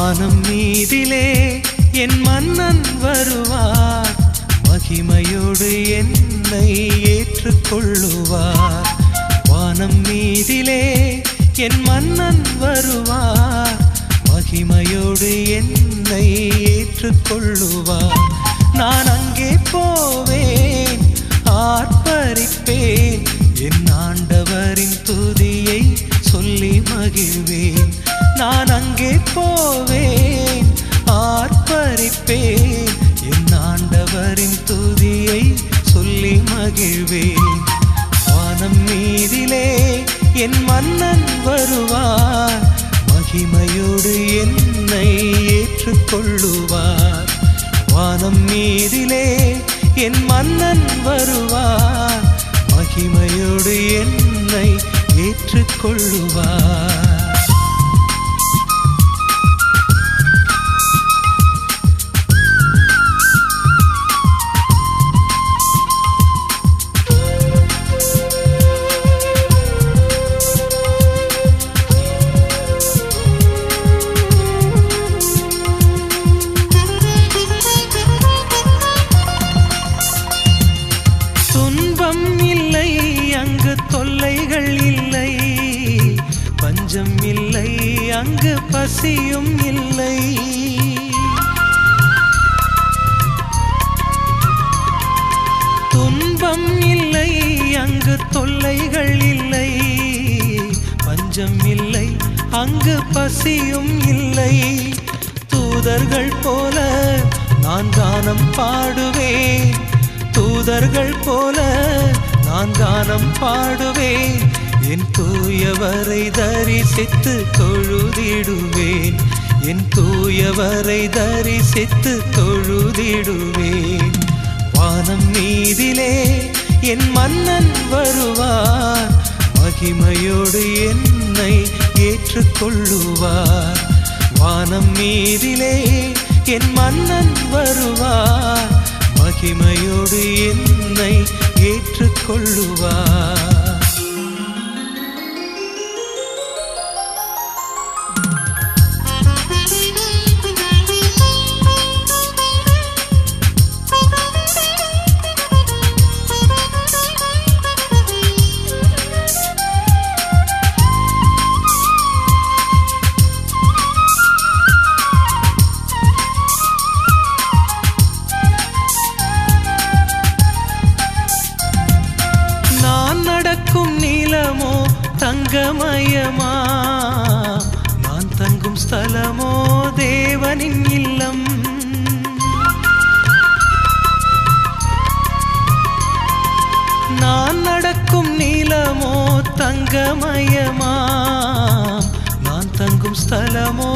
வானம் மீதிலே என் மன்னன் வருவார், மகிமையோடு என்னை ஏற்றுக்கொள்ளுவார். வானம் மீதிலே என் மன்னன் வருவார், மகிமையோடு என்னை ஏற்றுக்கொள்ளுவார். நான் அங்கே போவேன், ஆர்ப்பரிப்பேன், என் ஆண்டவரின் துதியை சொல்லி மகிழ்வேன். நான் அங்கே போவேன், ஆர்ப்பரிப்பேன், என் ஆண்டவரின் துதியை சொல்லி மகிழ்வேன். வானம் மீதிலே என் மன்னன் வருவார், மகிமையோடு என்னை ஏற்றுக்கொள்ளுவார். வானம் மீதிலே என் மன்னன் வருவார், மகிமையோடு என்னை ஏற்றுக்கொள்ளுவார். துன்பம் இல்லை, அங்கு தொல்லைகள் இல்லை, பஞ்சம் இல்லை, அங்கு பசியும் இல்லை. துன்பம் இல்லை, அங்கு தொல்லைகள் இல்லை, பஞ்சம் இல்லை, அங்கு பசியும் இல்லை. தூதர்கள் போல நான் கானம் பாடுவேன், தூதர்கள் போல நான் கானம் பாடுவேன். என் தூயவரை தரிசித்து தொழுதிடுவேன், என் தூயவரை தரிசித்து தொழுதிடுவேன். வானம் மீதிலே என் மன்னன் வருவார், மகிமையோடு என்னை ஏற்றுக்கொள்ளுவார். வானம் மீதிலே என் மன்னன் வருவார், மகிமையோடு என்னை ஏற்றுக்கொள்ளுவார். நீளமோ தங்கமயமா, நான் தங்கும் ஸ்தலமோ தேவனின் இல்லம். நான் நடக்கும் நீளமோ தங்கமயமா, நான் தங்கும் ஸ்தலமோ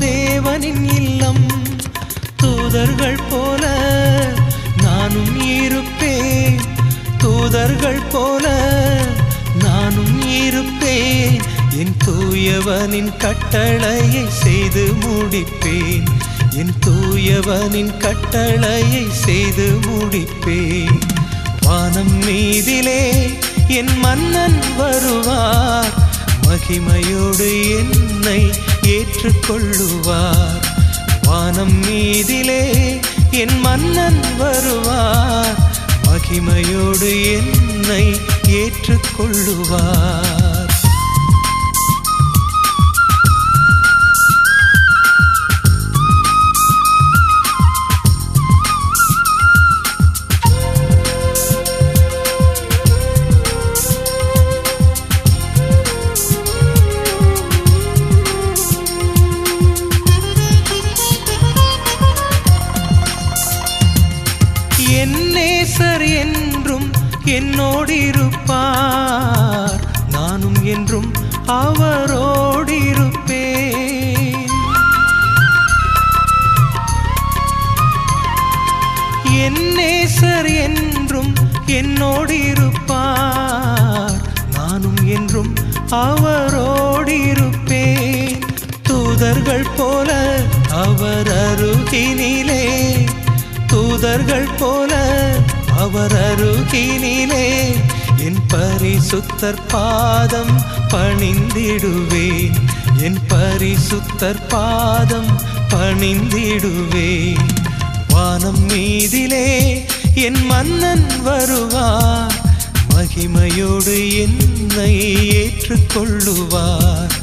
தேவனின் இல்லம். தூதர்கள் போல நானும் இருப்பேன், தூதர்கள் போல நானும் இருப்பேன். என் தூயவனின் கட்டளையை செய்து முடிப்பேன், என் தூயவனின் கட்டளையை செய்து முடிப்பேன். வானம் மீதிலே என் மன்னன் வருவார், மகிமையோடு என்னை ஏற்றுக்கொள்ளுவார். வானம் மீதிலே என் மன்னன் வருவார், மகிமையோடு என்னை ஏற்றுக்கொள்ளுவார். என் நேசர் என்றும் என்னோடிருப்பார், நானும் என்றும் அவரோடிருப்பேன். என் நேசர் என்றும் என்னோடிருப்பார், நானும் என்றும் அவரோடிருப்பேன். தூதர்கள் போல அவர் அருகினிலே, தூதர்கள் போல அவர் அருகினிலே என் பரிசுத்தர் பாதம் பணிந்திடுவேன், என் பரிசுத்தர் பாதம் பணிந்திடுவேன். வானம் மீதிலே என் மன்னன் வருவார், மகிமையோடு என்னை ஏற்றுக்கொள்ளுவார்.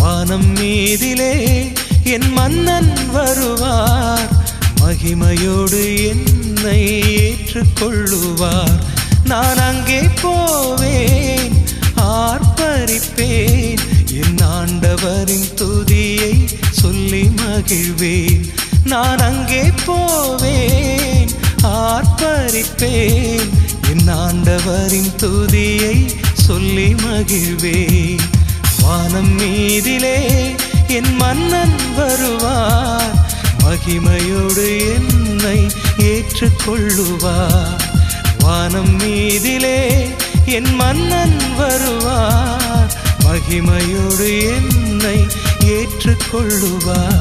வானம் மீதிலே என் மன்னன் வருவார், மகிமையோடு என்னை ஏற்றுக்கொள்ளுவார். நான் அங்கே போவேன், ஆர்ப்பரிப்பேன், என் ஆண்டவரின் துதியை சொல்லி மகிழ்வேன். நான் அங்கே போவேன், ஆர்ப்பரிப்பேன், என் ஆண்டவரின் துதியை சொல்லி மகிழ்வேன். வானம் மீதிலே என் மன்னன் வருவார், மகிமையோடு என்னை ஏற்றுக்கொள்ளுவார். வானம் மீதிலே என் மன்னன் வருவார், மகிமையோடு என்னை ஏற்றுக்கொள்ளுவார்.